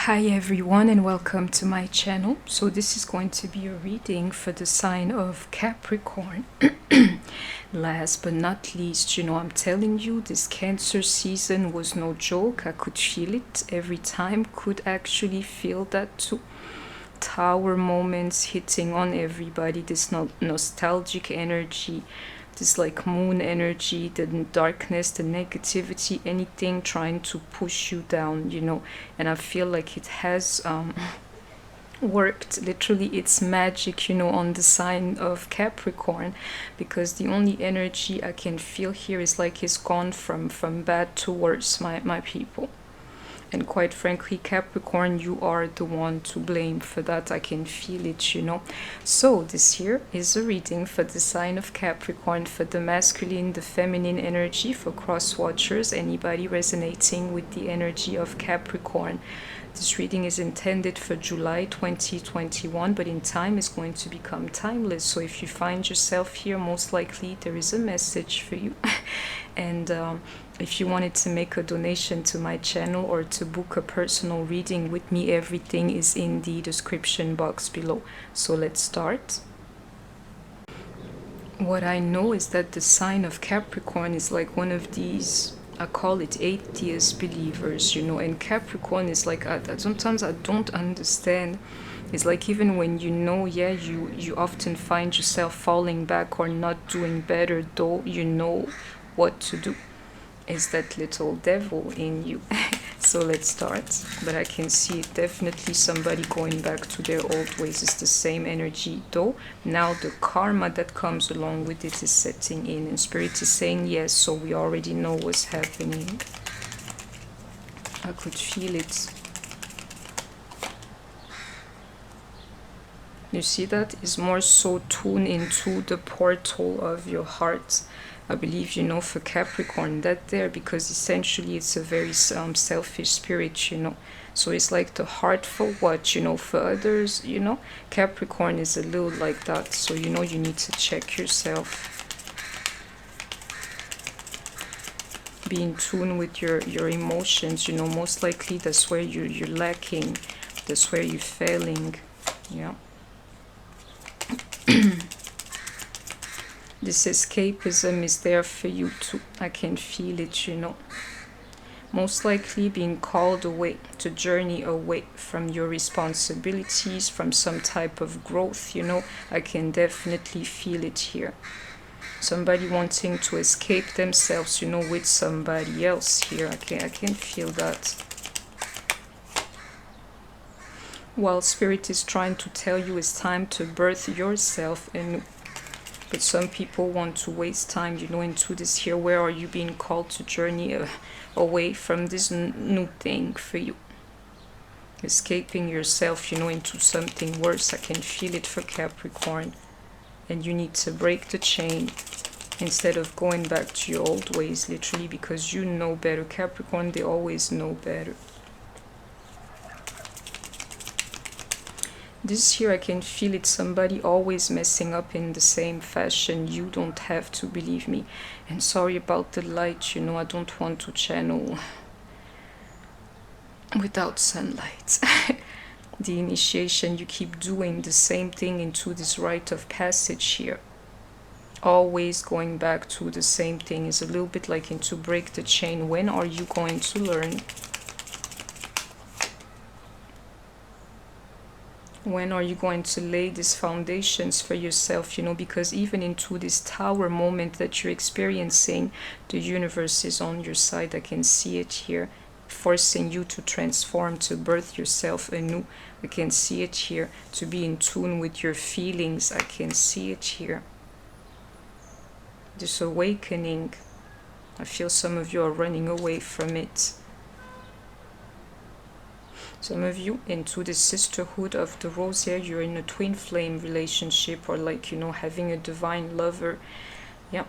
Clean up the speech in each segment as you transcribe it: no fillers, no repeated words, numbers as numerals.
Hi everyone and welcome to my channel. So this is going to be a reading for the sign of Capricorn. Last but not least, I'm telling you, this Cancer season was no joke. I could feel it every time, could actually feel that too. Tower moments hitting on everybody, this nostalgic energy, this like moon energy, the darkness, the negativity, anything trying to push you down, and I feel like it has worked. Literally, it's magic, on the sign of Capricorn, because the only energy I can feel here is like it's gone from bad to worse, my people. And quite frankly, Capricorn, you are the one to blame for that. I can feel it, So this here is a reading for the sign of Capricorn, for the masculine, the feminine energy, for cross watchers, anybody resonating with the energy of Capricorn. This reading is intended for July 2021, but in time is going to become timeless. So if you find yourself here, most likely there is a message for you. And if you wanted to make a donation to my channel or to book a personal reading with me, everything is in the description box below. So let's start. What I know is that the sign of Capricorn is like one of these, I call it atheist believers, and Capricorn is like, sometimes I don't understand. It's like even when you often find yourself falling back or not doing better, though you know what to do. Is that little devil in you. So let's start. But I can see definitely somebody going back to their old ways. It's the same energy, though now the karma that comes along with it is setting in, and spirit is saying yes, so we already know what's happening. I could feel it. You see, that is more so tuned into the portal of your heart. I believe, for Capricorn, that there, because essentially it's a very selfish spirit, So it's like the heart for what, for others, Capricorn is a little like that. So, you need to check yourself. Be in tune with your emotions, most likely that's where you're lacking. That's where you're failing, yeah. This escapism is there for you too. I can feel it, Most likely being called away, to journey away from your responsibilities, from some type of growth, I can definitely feel it here. Somebody wanting to escape themselves, with somebody else here. I can feel that. While spirit is trying to tell you it's time to birth yourself anew. But some people want to waste time, into this here. Where are you being called to journey away from this new thing for you? Escaping yourself, into something worse. I can feel it for Capricorn. And you need to break the chain instead of going back to your old ways, literally, because you know better. Capricorn, they always know better. This here, I can feel it, somebody always messing up in the same fashion. You don't have to, believe me. And sorry about the light, I don't want to channel without sunlight. The initiation, you keep doing the same thing into this rite of passage here. Always going back to the same thing is a little bit like into break the chain. When are you going to learn? When are you going to lay these foundations for yourself, because even into this tower moment that you're experiencing, the universe is on your side. I can see it here, forcing you to transform, to birth yourself anew. I can see it here, to be in tune with your feelings. I can see it here. This awakening, I feel some of you are running away from it. Some of you into the sisterhood of the rose here, you're in a twin flame relationship, or like, having a divine lover. Yeah,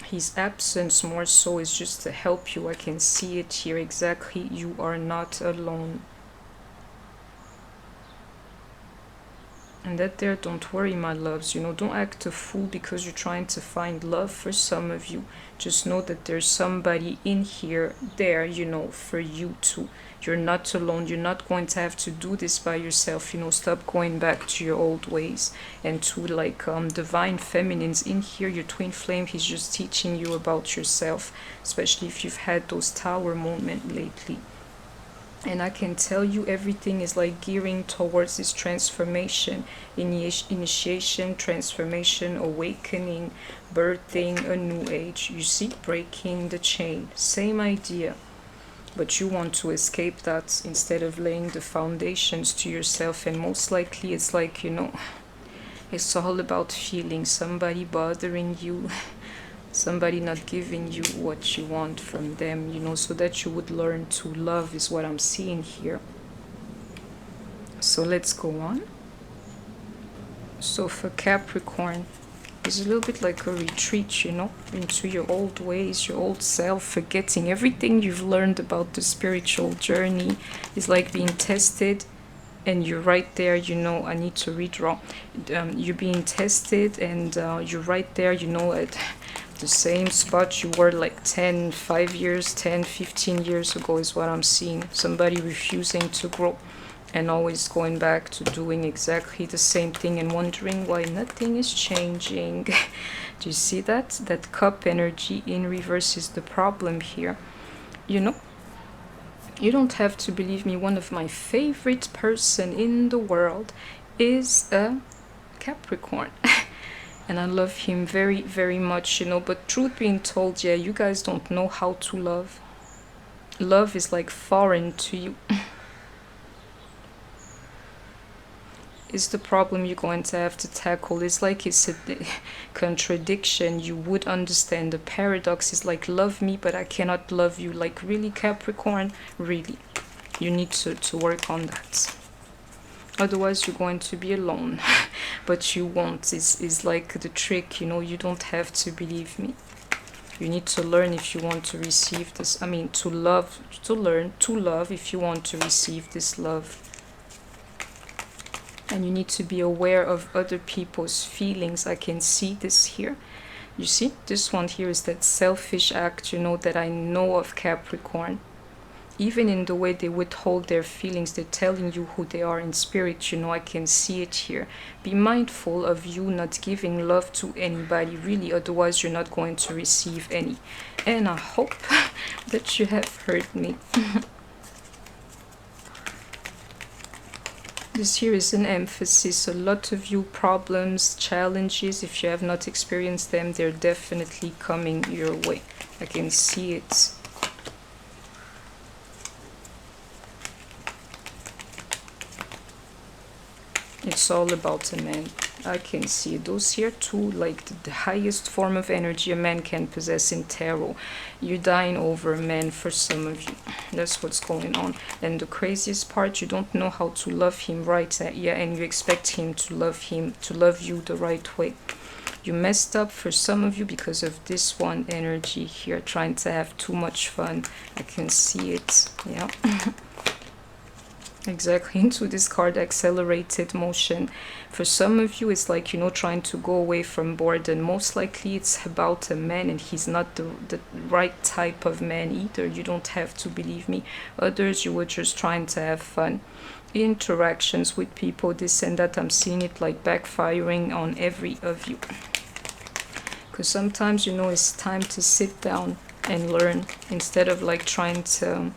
his absence more so is just to help you. I can see it here exactly. You are not alone. And that there, don't worry, my loves, you know, don't act a fool because you're trying to find love for some of you. Just know that there's somebody in here, there, you know, for you too. You're not alone. You're not going to have to do this by yourself. You know, stop going back to your old ways. And to like divine feminines in here, your twin flame, he's just teaching you about yourself, especially if you've had those tower moments lately. And I can tell you everything is like gearing towards this transformation, initiation, transformation, awakening, birthing a new age. You see, breaking the chain, same idea. But you want to escape that instead of laying the foundations to yourself. And most likely it's like, you know, it's all about feeling somebody bothering you, somebody not giving you what you want from them, you know, so that you would learn to love is what I'm seeing here. So let's go on. So for Capricorn, it's a little bit like a retreat, you know, into your old ways, your old self, forgetting everything you've learned about the spiritual journey. Is like being tested, and you're right there, you know, I need to redraw. You're being tested, and you're right there, you know, at the same spot you were like 5 years, 10, 15 years ago is what I'm seeing. Somebody refusing to grow and always going back to doing exactly the same thing and wondering why nothing is changing. Do you see that? That cup energy in reverse is the problem here. You know, you don't have to believe me. One of my favorite person in the world is a Capricorn. And I love him very, very much, you know. But truth being told, yeah, you guys don't know how to love. Love is like foreign to you. Is the problem you're going to have to tackle. It's like it's a contradiction. You would understand the paradox. Is like, love me but I cannot love you. Like, really, Capricorn? Really? You need to work on that. Otherwise you're going to be alone. But you won't. Is like the trick, you know. You don't have to believe me. You need to learn if you want to receive this. I mean, to love, to learn to love if you want to receive this love. And you need to be aware of other people's feelings. I can see this here. You see, this one here is that selfish act, you know, that I know of Capricorn. Even in the way they withhold their feelings, they're telling you who they are in spirit, you know. I can see it here. Be mindful of you not giving love to anybody, really, otherwise you're not going to receive any. And I hope that you have heard me. This here is an emphasis. A lot of you problems, challenges, if you have not experienced them, they're definitely coming your way. I can see it. It's all about a man. I can see those here too, like the highest form of energy a man can possess in tarot. You're dying over a man for some of you. That's what's going on. And the craziest part, you don't know how to love him right. Yeah, and you expect him, to love you the right way. You messed up for some of you because of this one energy here, trying to have too much fun. I can see it. Yeah. Exactly, into this card, accelerated motion. For some of you, it's like, you know, trying to go away from boredom. Most likely it's about a man, and he's not the right type of man either. You don't have to believe me. Others, you were just trying to have fun. Interactions with people, this and that, I'm seeing it like backfiring on every of you. Because sometimes, you know, it's time to sit down and learn instead of like trying to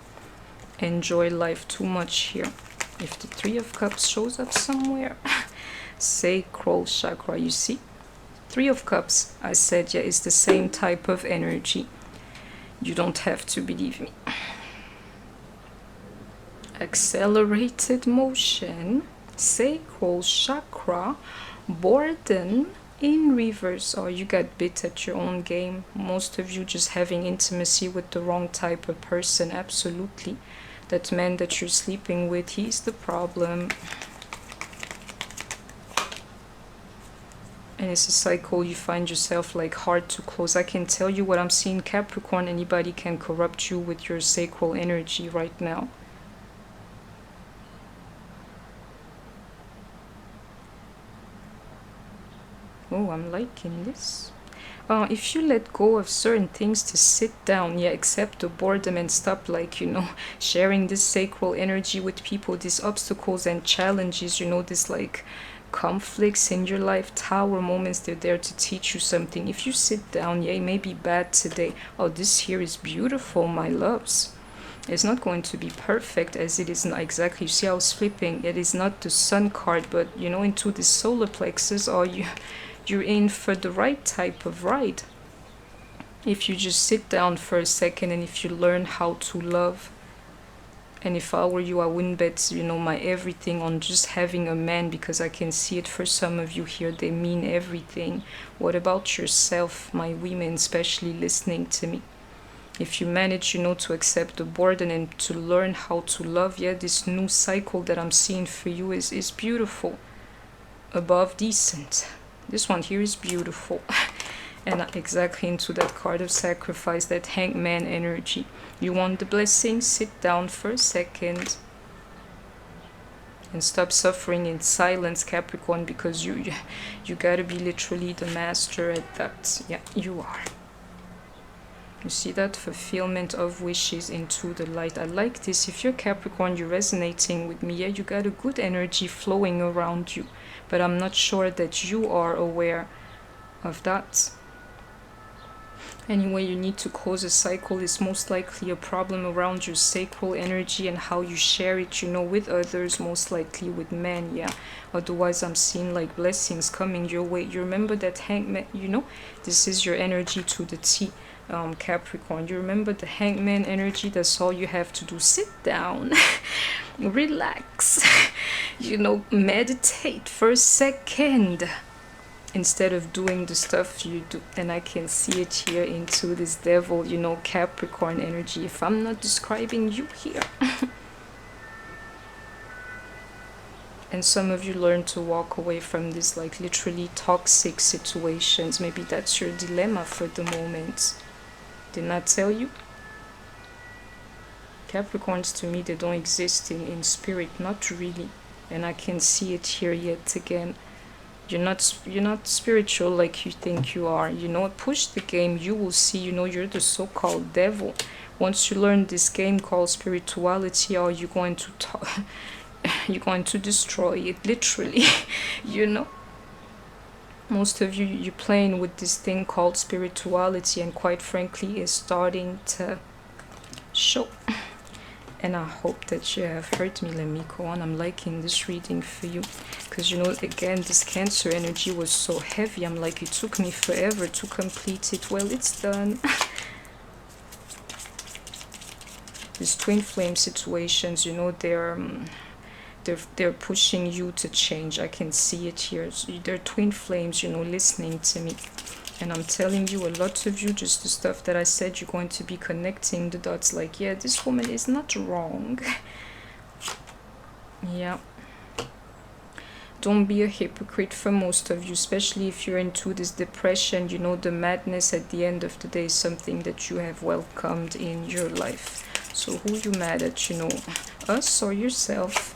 enjoy life too much here. If the Three of Cups shows up somewhere, sacral chakra, you see, Three of Cups, I said, yeah, it's the same type of energy. You don't have to believe me. Accelerated motion, sacral chakra, boredom in reverse. Oh, you got bit at your own game. Most of you just having intimacy with the wrong type of person. Absolutely. That man that you're sleeping with, he's the problem. And it's a cycle. You find yourself like hard to close. I can tell you what I'm seeing, Capricorn. Anybody can corrupt you with your sacral energy right now. Oh, I'm liking this. If you let go of certain things to sit down, yeah, accept the boredom and stop, like, sharing this sacral energy with people, these obstacles and challenges, this like conflicts in your life, tower moments, they're there to teach you something. If you sit down, yeah, it may be bad today. Oh, this here is beautiful, my loves. It's not going to be perfect as it is not exactly. You see, I was flipping. It is not the sun card, but into the solar plexus, or you're in for the right type of ride. If you just sit down for a second and if you learn how to love. And if I were you, I wouldn't bet, my everything on just having a man, because I can see it for some of you here. They mean everything. What about yourself, my women, especially listening to me? If you manage, to accept the burden and to learn how to love, yeah, this new cycle that I'm seeing for you is beautiful. Above decent. This one here is beautiful. And exactly into that card of sacrifice, that hangman energy. You want the blessing? Sit down for a second. And stop suffering in silence, Capricorn, because you gotta be literally the master at that. Yeah, you are. You see that fulfillment of wishes into the light. I like this. If you're Capricorn, you're resonating with me. Yeah, you got a good energy flowing around you. But I'm not sure that you are aware of that. Anyway, you need to close a cycle. Is most likely a problem around your sacral energy and how you share it, with others, most likely with men, yeah. Otherwise, I'm seeing like blessings coming your way. You remember that hangman, this is your energy to the T. Capricorn, you remember the hangman energy? That's all you have to do. Sit down, relax, meditate for a second instead of doing the stuff you do. And I can see it here into this devil, Capricorn energy, if I'm not describing you here. And some of you learn to walk away from this like literally toxic situations. Maybe that's your dilemma for the moment. Didn't I tell you? Capricorns, to me, they don't exist in spirit, not really. And I can see it here yet again. You're not spiritual like you think you are. Push the game. You will see, you're the so-called devil. Once you learn this game called spirituality, or you're going to you're going to destroy it, literally. Most of you, you're playing with this thing called spirituality, and quite frankly, is starting to show. And I hope that you have heard me. Let me go on. I'm liking this reading for you. Because, again, this Cancer energy was so heavy. I'm like, it took me forever to complete it. Well, it's done. These twin flame situations, they're pushing you to change. I can see it here. So they're twin flames, listening to me. And I'm telling you, a lot of you, just the stuff that I said, you're going to be connecting the dots like, yeah, this woman is not wrong. Yeah. Don't be a hypocrite for most of you, especially if you're into this depression. The madness at the end of the day is something that you have welcomed in your life. So who you mad at, us or yourself?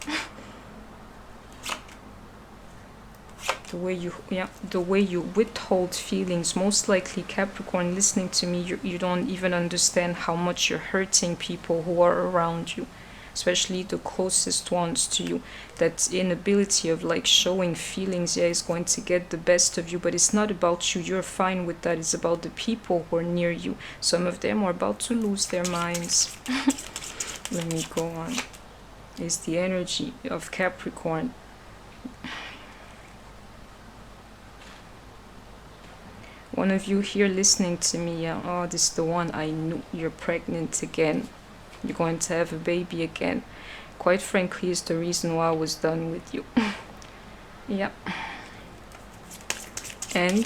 The way you withhold feelings, most likely, Capricorn, listening to me, you don't even understand how much you're hurting people who are around you, especially the closest ones to you. That inability of like showing feelings, yeah, is going to get the best of you. But it's not about you. You're fine with that. It's about the people who are near you. Some of them are about to lose their minds. Let me go on. It's the energy of Capricorn. One of you here listening to me, yeah, oh, this is the one I knew. You're pregnant again. You're going to have a baby again. Quite frankly, is the reason why I was done with you. Yeah. And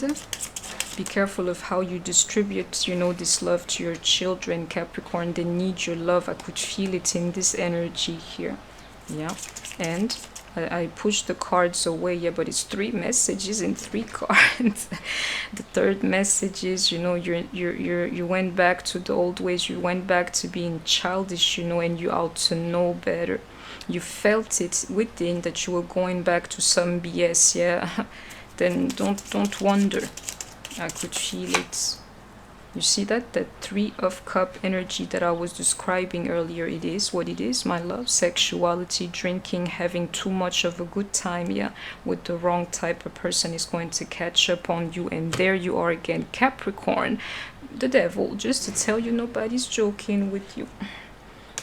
be careful of how you distribute, this love to your children, Capricorn. They need your love. I could feel it in this energy here. Yeah. And I pushed the cards away, yeah, but it's 3 messages in 3 cards. The third message is, you went back to the old ways. You went back to being childish, and you ought to know better. You felt it within that you were going back to some BS, yeah. then don't wonder. I could feel it. You see that? That 3 of Cup energy that I was describing earlier, it is what it is, my love. Sexuality, drinking, having too much of a good time, yeah, with the wrong type of person is going to catch up on you. And there you are again, Capricorn, the devil, just to tell you nobody's joking with you.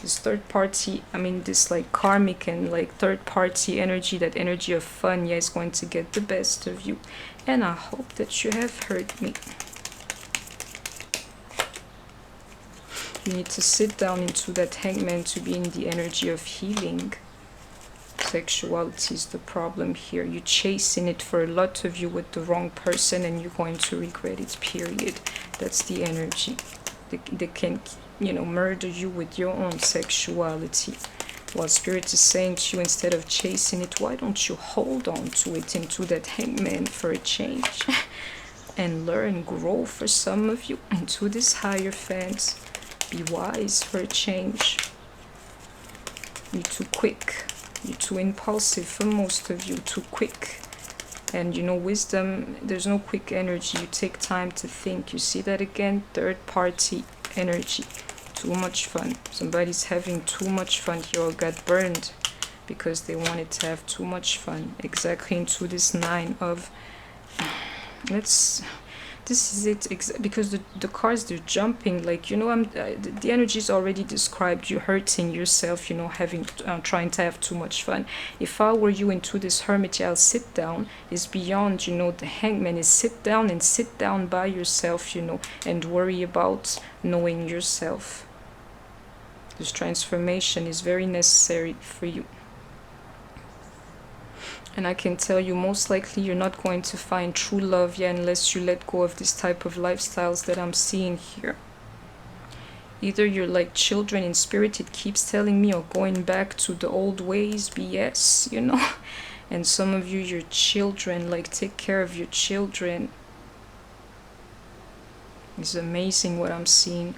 This third party, I mean, this like karmic and like third party energy, that energy of fun, yeah, is going to get the best of you. And I hope that you have heard me. You need to sit down into that Hangman to be in the energy of healing. Sexuality is the problem here. You're chasing it for a lot of you with the wrong person, and you're going to regret it, period. That's the energy. They can, you know, murder you with your own sexuality. While Spirit is saying to you, instead of chasing it, why don't you hold on to it, into that Hangman for a change? And learn, grow for some of you into this Hierophant. Be wise for a change. You're too quick. You're too impulsive for most of you. Too quick. And you know, wisdom, there's no quick energy. You take time to think. You see that again? Third party energy. Too much fun. Somebody's having too much fun here, or got burned because they wanted to have too much fun. Exactly into this 9 of... This is it, because the cards, they're jumping, like, you know, the energy is already described. You're hurting yourself, you know, having trying to have too much fun. If I were you into this Hermit, I'll sit down, is beyond, you know, the Hangman is sit down by yourself, you know, and worry about knowing yourself. This transformation is very necessary for you. And I can tell you, most likely you're not going to find true love yet unless you let go of this type of lifestyles that I'm seeing here. Either you're like children in spirit, it keeps telling me, or going back to the old ways, BS, you know. And some of you, you're children, like take care of your children. It's amazing what I'm seeing.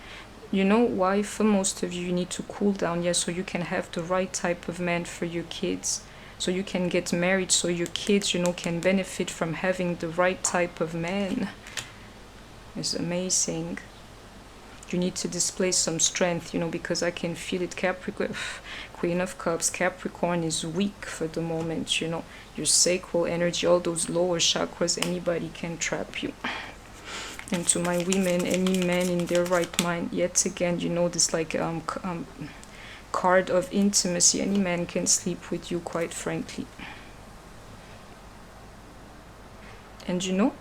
You know why? For most of you, you need to cool down, yeah, so you can have the right type of man for your kids. So you can get married, so your kids, you know, can benefit from having the right type of man. It's amazing. You need to display some strength, you know, because I can feel it. Capricorn, Queen of Cups, Capricorn is weak for the moment, you know. Your sacral energy, all those lower chakras, anybody can trap you. And to my women, any man in their right mind, yet again, you know, this like card of intimacy. Any man can sleep with you, quite frankly. And you know,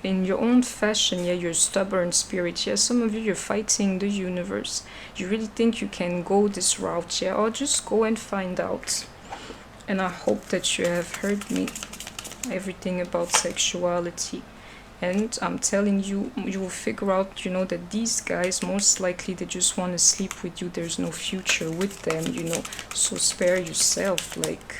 in your own fashion, yeah, you're stubborn spirit, yeah, some of you, you're fighting the universe. You really think you can go this route, yeah, or just go and find out. And I hope that you have heard me, everything about sexuality. And I'm telling you, you will figure out, you know, that these guys, most likely, they just want to sleep with you. There's no future with them, you know. So spare yourself, like.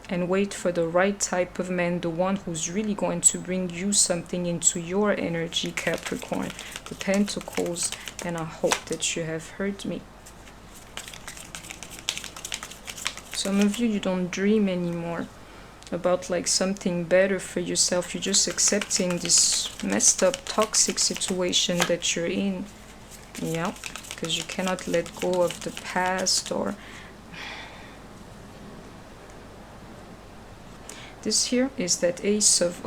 And wait for the right type of man, the one who's really going to bring you something into your energy, Capricorn. The Pentacles. And I hope that you have heard me. Some of you, you don't dream anymore about like something better for yourself. You're just accepting this messed up toxic situation that you're in, yeah, because you cannot let go of the past. Or this here is that Ace of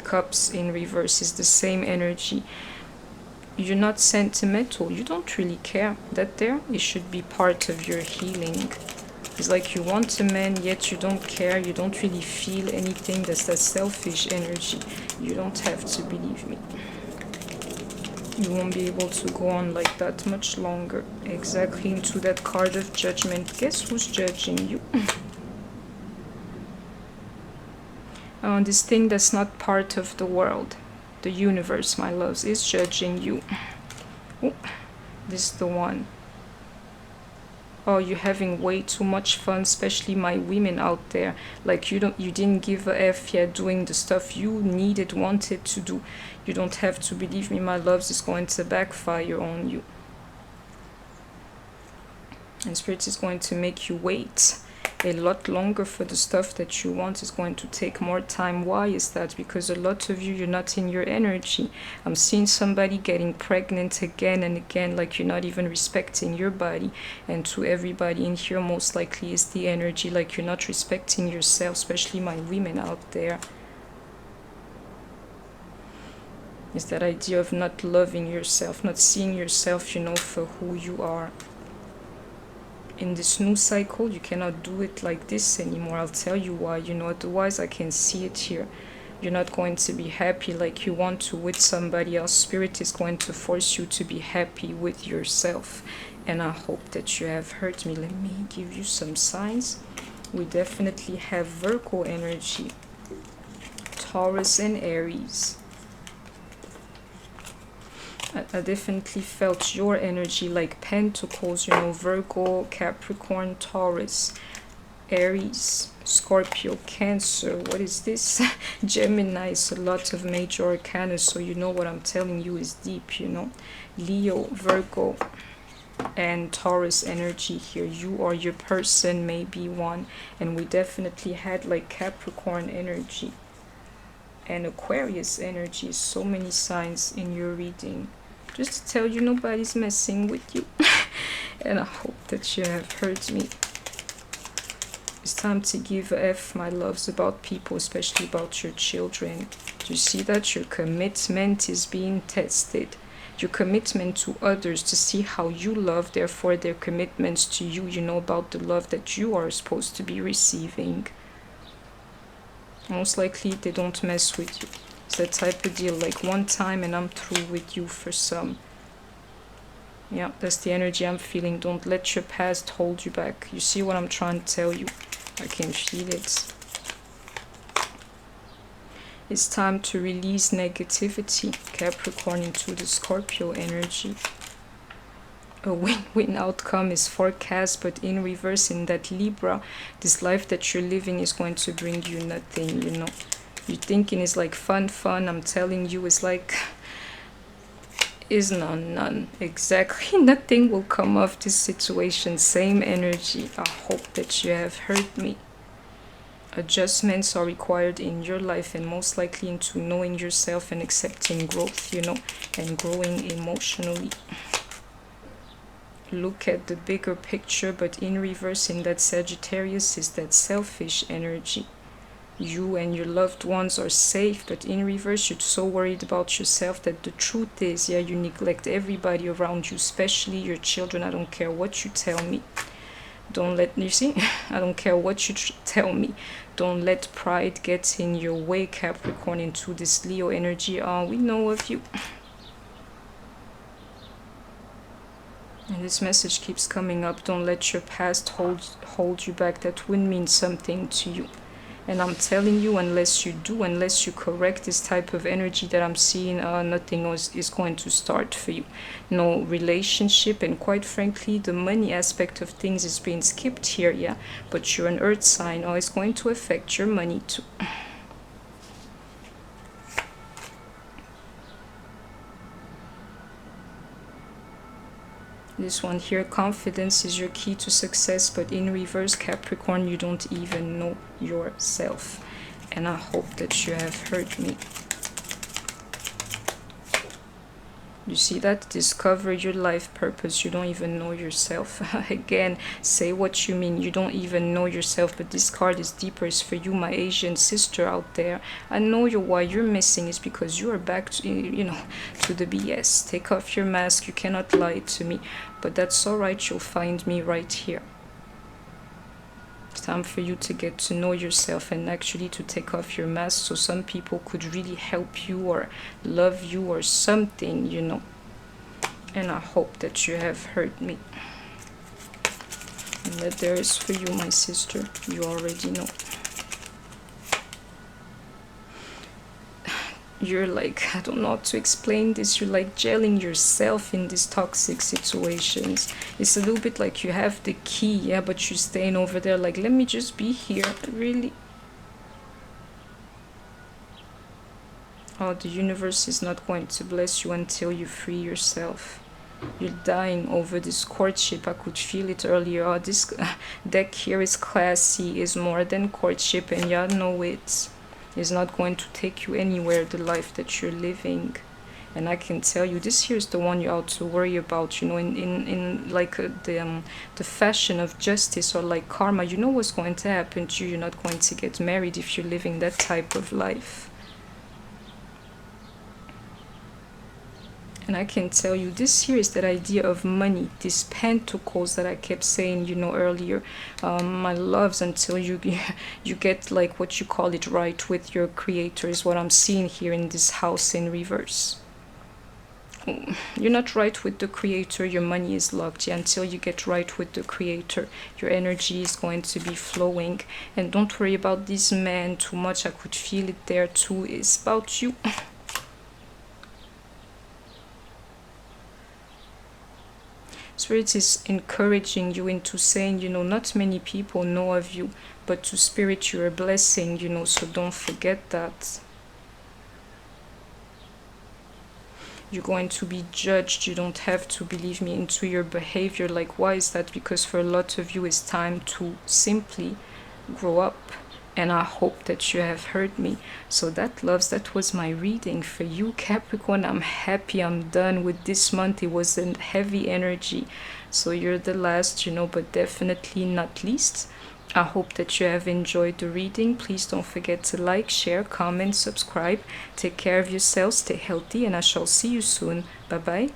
Cups in reverse, is the same energy. You're not sentimental, you don't really care. That there, it should be part of your healing. It's like you want a man, yet you don't care, you don't really feel anything. That's that selfish energy. You don't have to believe me. You won't be able to go on like that much longer. Exactly into that card of judgment. Guess who's judging you? This thing that's not part of the world. The universe, my loves, is judging you. Ooh, this is the one. Oh, you're having way too much fun, especially my women out there. Like you didn't give a F yet doing the stuff you needed, wanted to do. You don't have to believe me, my loves, it's going to backfire on you. And Spirit is going to make you wait. a lot longer for the stuff that you want. It's going to take more time. Why is that? Because a lot of you, you're not in your energy. I'm seeing somebody getting pregnant again and again, like you're not even respecting your body. And to everybody in here, most likely is the energy like you're not respecting yourself, especially my women out there. Is that idea of not loving yourself, not seeing yourself, you know, for who you are. In this new cycle, you cannot do it like this anymore. I'll tell you why, you know, otherwise I can see it here. You're not going to be happy like you want to with somebody else. Spirit is going to force you to be happy with yourself. And I hope that you have heard me. Let me give you some signs. We definitely have Virgo energy, Taurus and Aries. I definitely felt your energy like Pentacles, you know, Virgo, Capricorn, Taurus, Aries, Scorpio, Cancer. What is this? Gemini is a lot of major arcana, so you know what I'm telling you is deep, you know. Leo, Virgo, and Taurus energy here. You or your person may be one. And we definitely had like Capricorn energy and Aquarius energy. So many signs in your reading. Just to tell you, nobody's messing with you. And I hope that you have heard me. It's time to give a F, my loves, about people, especially about your children. Do you see that? Your commitment is being tested. Your commitment to others to see how you love, therefore their commitments to you, you know, about the love that you are supposed to be receiving. Most likely they don't mess with you. It's that type of deal, like one time and I'm through with you for some. Yeah, that's the energy I'm feeling. Don't let your past hold you back. You see what I'm trying to tell you? I can feel it. It's time to release negativity, Capricorn, into the Scorpio energy. A win-win outcome is forecast, but in reverse, in that Libra, this life that you're living is going to bring you nothing, you know. You're thinking it's like fun. I'm telling you, it's like, is none. Exactly, nothing will come of this situation. Same energy. I hope that you have heard me. Adjustments are required in your life, and most likely into knowing yourself and accepting growth, you know, and growing emotionally. Look at the bigger picture, but in reverse, in that Sagittarius, is that selfish energy. You and your loved ones are safe, but in reverse, you're so worried about yourself that the truth is, yeah, you neglect everybody around you, especially your children. I don't care what you tell me. Don't let, you see, I don't care what you tell me. Don't let pride get in your way, Capricorn, into this Leo energy. We know of you. And this message keeps coming up. Don't let your past hold you back. That wouldn't mean something to you. And I'm telling you, unless you do, unless you correct this type of energy that I'm seeing, nothing else is going to start for you. No relationship, and quite frankly, the money aspect of things is being skipped here, yeah. But you're an earth sign, it's going to affect your money too. This one here, confidence is your key to success, but in reverse, Capricorn, you don't even know yourself. And I hope that you have heard me. You see that? Discover your life purpose. You don't even know yourself. Again, say what you mean. You don't even know yourself, but this card is deeper. It's for you, my Asian sister out there. I know why you're missing is because you are back to, you know, to the BS. Take off your mask. You cannot lie to me, but that's all right. You'll find me right here. It's time for you to get to know yourself and actually to take off your mask, so some people could really help you or love you or something, you know. And I hope that you have heard me. And that there is for you, my sister. You already know. You're like, I don't know how to explain this, you're like gelling yourself in these toxic situations. It's a little bit like you have the key, yeah, but you're staying over there like, let me just be here. Really? The universe is not going to bless you until you free yourself. You're dying over this courtship. I could feel it earlier. Oh, this deck here is classy, is more than courtship, and y'all know it is not going to take you anywhere, the life that you're living. And I can tell you, this here is the one you ought to worry about, you know, in like the fashion of justice or like karma. You know what's going to happen to you. You're not going to get married if you're living that type of life. And I can tell you, this here is that idea of money, this pentacles that I kept saying, you know, earlier. My loves, until you get like what you call it right with your creator, is what I'm seeing here in this house in reverse. You're not right with the creator, your money is locked. Yeah, until you get right with the creator, your energy is going to be flowing. And don't worry about this man too much. I could feel it there too. It's about you. Spirit is encouraging you into saying, you know, not many people know of you, but to Spirit you're a blessing, you know, so don't forget that. You're going to be judged. You don't have to, believe me, into your behavior. Like, why is that? Because for a lot of you it's time to simply grow up. And I hope that you have heard me. So that, loves, that was my reading for you, Capricorn. I'm happy I'm done with this month. It was a heavy energy. So you're the last, you know, but definitely not least. I hope that you have enjoyed the reading. Please don't forget to like, share, comment, subscribe. Take care of yourselves, stay healthy, and I shall see you soon. Bye-bye.